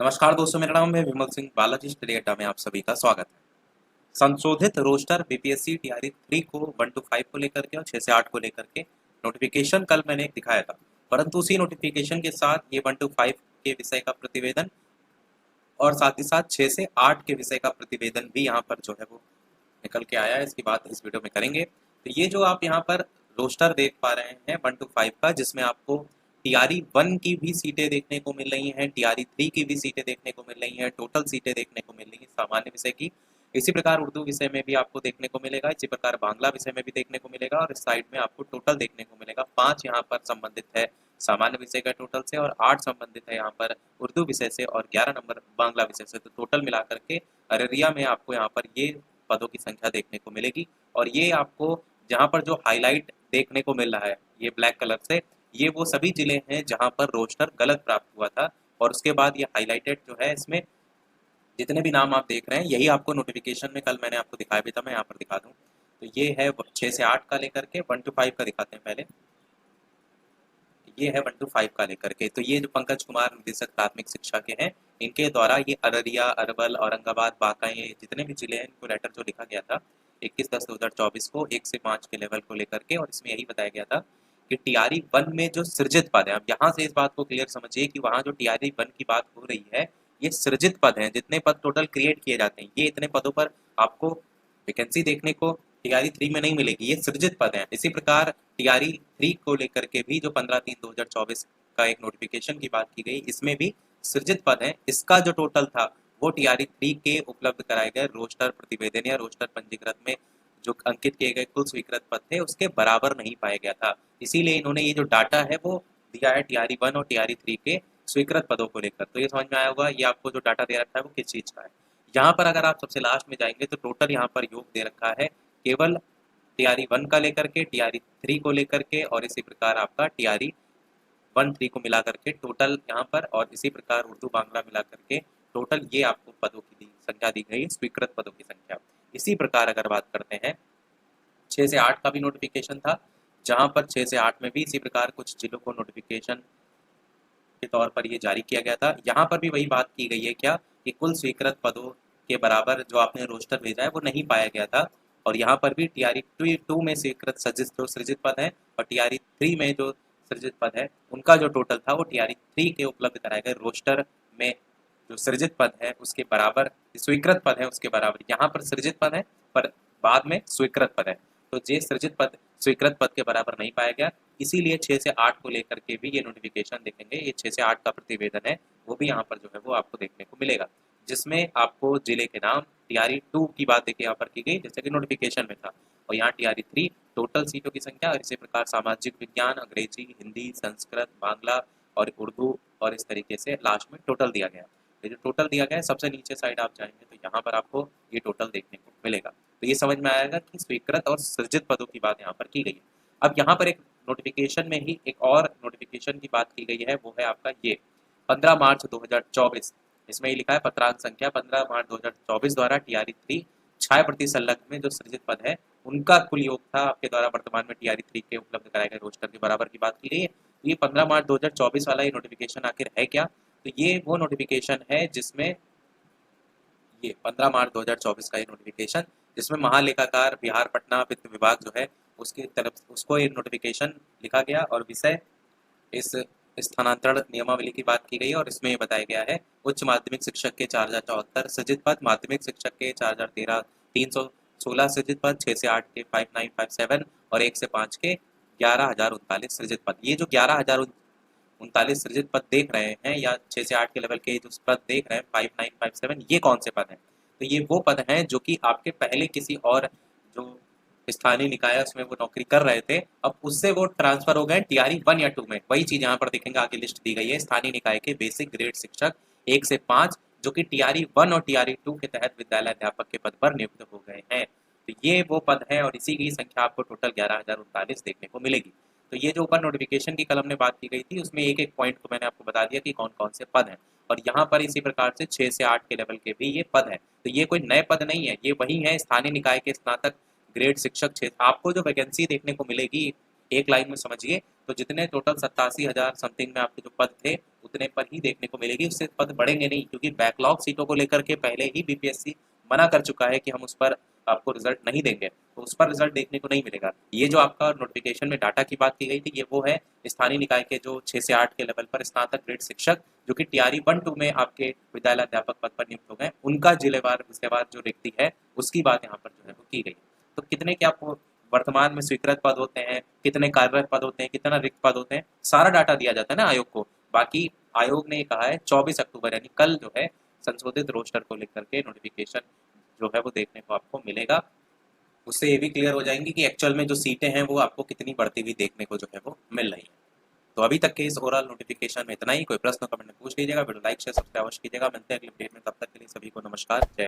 नमस्कार दोस्तों, मेरा नाम है विमल सिंह बालाजी स्टडी अड्डा में आप सभी का स्वागत है। संशोधित रोस्टर बीपीएससी टीआरई 3 को 1 to 5 को लेकर के और 6 से 8 को लेकर के नोटिफिकेशन कल मैंने एक दिखाया था, परंतु उसी नोटिफिकेशन के साथ ये 1 to 5 के विषय का प्रतिवेदन और साथ ही साथ 6 से 8 के विषय का प्रतिवेदन भी यहाँ पर जो है वो निकल के आया है। इसकी बात इस वीडियो में करेंगे। तो ये जो आप यहाँ पर रोस्टर देख पा रहे हैं 1 to 5 का, जिसमें आपको टीआरई 1 की भी सीटें देखने को मिल रही हैं, टीआरई 3 की भी सीटें देखने को मिल रही हैं, टोटल सीटें देखने को मिल रही हैं सामान्य विषय की। इसी प्रकार उर्दू विषय में भी आपको देखने को मिलेगा, इसी प्रकार बांग्ला विषय में भी देखने को मिलेगा और इस साइड में आपको टोटल देखने को मिलेगा। 5 यहाँ पर संबंधित है सामान्य विषय का टोटल से और 8 संबंधित है यहाँ पर उर्दू विषय से और 11 नंबर बांग्ला विषय से। तो टोटल मिलाकर के अररिया में आपको यहाँ पर ये पदों की संख्या देखने को मिलेगी। और ये आपको जहाँ पर जो हाईलाइट देखने को मिल रहा है ये ब्लैक कलर से, ये वो सभी जिले हैं जहाँ पर रोस्टर गलत प्राप्त हुआ था। और उसके बाद ये हाईलाइटेड जो है, इसमें जितने भी नाम आप देख रहे हैं यही आपको नोटिफिकेशन में कल मैंने आपको दिखाया भी था, मैं यहाँ पर दिखा दूँ। तो ये है 6 से 8 का लेकर के 1 to 5 का दिखाते हैं पहले। ये है 1 to 5 का लेकर के। तो ये जो पंकज कुमार निदेशक प्राथमिक शिक्षा के हैं, इनके द्वारा ये अररिया, अरवल, औरंगाबाद, बांका, ये जितने भी जिले हैं इनको लेटर जो लिखा गया था 21/10/2024 को 1 से 5 के लेवल को लेकर के। और इसमें यही बताया गया था कि टीआरई 1 में जो सृजित पद है, अब यहाँ से इस बात को क्लियर समझिए कि वहाँ जो टीआरई 1 की बात हो रही है ये सृजित पद हैं। जितने पद टोटल क्रिएट किए जाते हैं, ये इतने पदों पर आपको वैकेंसी देखने को टीआरई 3 में नहीं मिलेगी, ये सृजित पद हैं। इसी प्रकार टीआरई 3 को लेकर के भी जो 15/3/2024 का एक नोटिफिकेशन की बात की गई, इसमें भी सृजित पद हैं। इसका जो टोटल था वो टीआरई 3 के उपलब्ध कराए गए रोस्टर प्रतिवेदन या रोस्टर पंजीकृत में जो अंकित किए गए कुल स्वीकृत पद थे उसके बराबर नहीं पाया गया था। इसीलिए इन्होंने ये जो डाटा है वो दिया है टीआरई 1 और टीआरई 3 के स्वीकृत पदों को लेकर। तो ये समझ में आया होगा ये आपको जो डाटा दे रखा है वो किस चीज़ का है। यहाँ पर अगर आप सबसे लास्ट में जाएंगे तो टोटल यहाँ पर योग दे रखा है केवल टीआरई 1 का लेकर के, टीआरई 3 को लेकर के और इसी प्रकार आपका टीआरई 1-3 को मिला करके टोटल यहाँ पर, और इसी प्रकार उर्दू बांग्ला मिला करके टोटल ये आपको पदों की संख्या दी गई है, स्वीकृत पदों की संख्या। इसी प्रकार अगर बात करते हैं 6 से 8 का भी नोटिफिकेशन था, जहाँ पर 6 से 8 में भी इसी प्रकार कुछ जिलों को नोटिफिकेशन के तौर पर ये जारी किया गया था। यहाँ पर भी वही बात की गई है क्या कि कुल स्वीकृत पदों के बराबर जो आपने रोस्टर भेजा है वो नहीं पाया गया था। और यहाँ पर भी टीआरई 2 में स्वीकृत जो सृजित पद है और टीआरई 3 में जो सृजित पद है उनका जो टोटल था वो टीआरई 3 के उपलब्ध कराए गए रोस्टर में जो सृजित पद है उसके बराबर, स्वीकृत पद है उसके बराबर। यहाँ पर सृजित पद है पर बाद में स्वीकृत पद है, तो ये सृजित पद स्वीकृत पद के बराबर नहीं पाया गया। इसीलिए 6 से 8 को लेकर के भी ये नोटिफिकेशन देखेंगे, ये 6 से 8 का प्रतिवेदन है वो भी यहाँ पर जो है वो आपको देखने को मिलेगा, जिसमें आपको जिले के नाम टीआरई 2 की बात देखिए यहाँ पर की गई जैसे कि नोटिफिकेशन में था, और यहाँ टीआरई 3 टोटल सीटों की संख्या और इसी प्रकार सामाजिक विज्ञान, अंग्रेजी, हिंदी, संस्कृत, बांग्ला और उर्दू और इस तरीके से लास्ट में टोटल दिया गया। ये जो टोटल दिया गया है सबसे नीचे साइड आप जाएंगे तो यहाँ पर आपको ये टोटल देखने को मिलेगा। तो ये समझ में आएगा कि स्वीकृत और सृजित पदों की बात यहाँ पर की गई है। अब यहाँ पर एक नोटिफिकेशन में ही एक और नोटिफिकेशन की बात की गई है, वो है आपका ये 15 मार्च 2024। इसमें ये लिखा है पत्रांक संख्या 15 मार्च 2024 द्वारा टीआरई 3 छाया प्रति संलग्न में जो सृजित पद है उनका कुल योग था आपके द्वारा वर्तमान में टीआरई 3 के उपलब्ध कराए गए रोस्टर के बराबर की बात की गई है। ये 15 मार्च 2024 वाला ये नोटिफिकेशन आखिर है क्या? तो ये वो नोटिफिकेशन है जिसमें ये 15 मार्च 2024 का ये नोटिफिकेशन, जिसमें महालेखाकार बिहार पटना वित्त विभाग जो है उसकी तरफ उसको ये नोटिफिकेशन लिखा गया और विषय इस स्थानांतरण नियमावली की बात की गई और इसमें बताया गया है उच्च माध्यमिक शिक्षक के 4074 सृजित पद, माध्यमिक शिक्षक के 4013 316 सृजित पद, 6 से 8 के 5957 और 1 से 5 के 11,039 सृजित पद। ये जो 11,039 सृजित पद देख रहे हैं या 6 से 8 के लेवल के जो पद देख रहे हैं 5957, ये कौन से पद हैं? तो ये वो पद हैं जो कि आपके पहले किसी और जो स्थानीय निकाय है उसमें वो नौकरी कर रहे थे, अब उससे वो ट्रांसफर हो गए टीआरई 1 या 2 में। वही चीज यहाँ पर देखेंगे, आगे लिस्ट दी गई है स्थानीय निकाय के बेसिक ग्रेड शिक्षक 1 से 5 जो कि टीआरई 1 और टीआरई 2 के तहत विद्यालय अध्यापक के पद पर नियुक्त हो गए हैं। तो ये वो पद है और इसी की संख्या आपको टोटल 11,039 देखने को मिलेगी। तो ये जो ऊपर नोटिफिकेशन की कलम में बात की गई थी उसमें एक एक पॉइंट को मैंने आपको बता दिया कि कौन कौन से पद हैं, और यहाँ पर इसी प्रकार से 6 से 8 के लेवल के भी ये पद हैं। तो ये कोई नए पद नहीं है, ये वही है स्थानीय निकाय के स्नातक ग्रेड शिक्षक क्षेत्र। आपको जो वैकेंसी देखने को मिलेगी एक लाइन में समझिए, तो जितने टोटल 87,000 समथिंग में आपके जो पद थे उतने पर ही देखने को मिलेगी, उससे पद बढ़ेंगे नहीं, क्योंकि बैकलॉग सीटों को लेकर के पहले ही बीपीएससी मना कर चुका है कि हम उस पर आपको रिजल्ट नहीं देंगे, तो उस पर रिजल्ट देखने को नहीं मिलेगा। ये जो आपका नोटिफिकेशन में डाटा की बात की गई थी, ये वो है स्थानीय निकाय के जो 6 से 8 के लेवल पर स्नातक ग्रेड शिक्षक जो कि टीआरई 1-2 में आपके विद्यालय अध्यापक पद पर नियुक्त हो गए, उनका जिलेवार विषयवार जो रिक्ति है उसकी बात यहाँ पर जो है वो की गई। तो कितने क्या वर्तमान में स्वीकृत पद होते हैं, कितने कार्यरत पद होते हैं, कितना रिक्त पद होते हैं, सारा डाटा दिया जाता है ना आयोग को। बाकी आयोग ने कहा है 24 अक्टूबर यानी कल जो है संशोधित रोस्टर को लेकर के नोटिफिकेशन जो है वो देखने को आपको मिलेगा। उससे ये भी क्लियर हो जाएंगी कि एक्चुअल में जो सीटें हैं वो आपको कितनी बढ़ती हुई देखने को जो है वो मिल रही है। तो अभी तक के इस ओवरऑल नोटिफिकेशन में इतना ही। कोई प्रश्न कमेंट में पूछ लीजिएगा, वीडियो लाइक शेयर सब्सक्राइब अवश्य कीजिएगा। मिलते हैं अगले अपडेट में, तब तक के लिए सभी को नमस्कार, जय।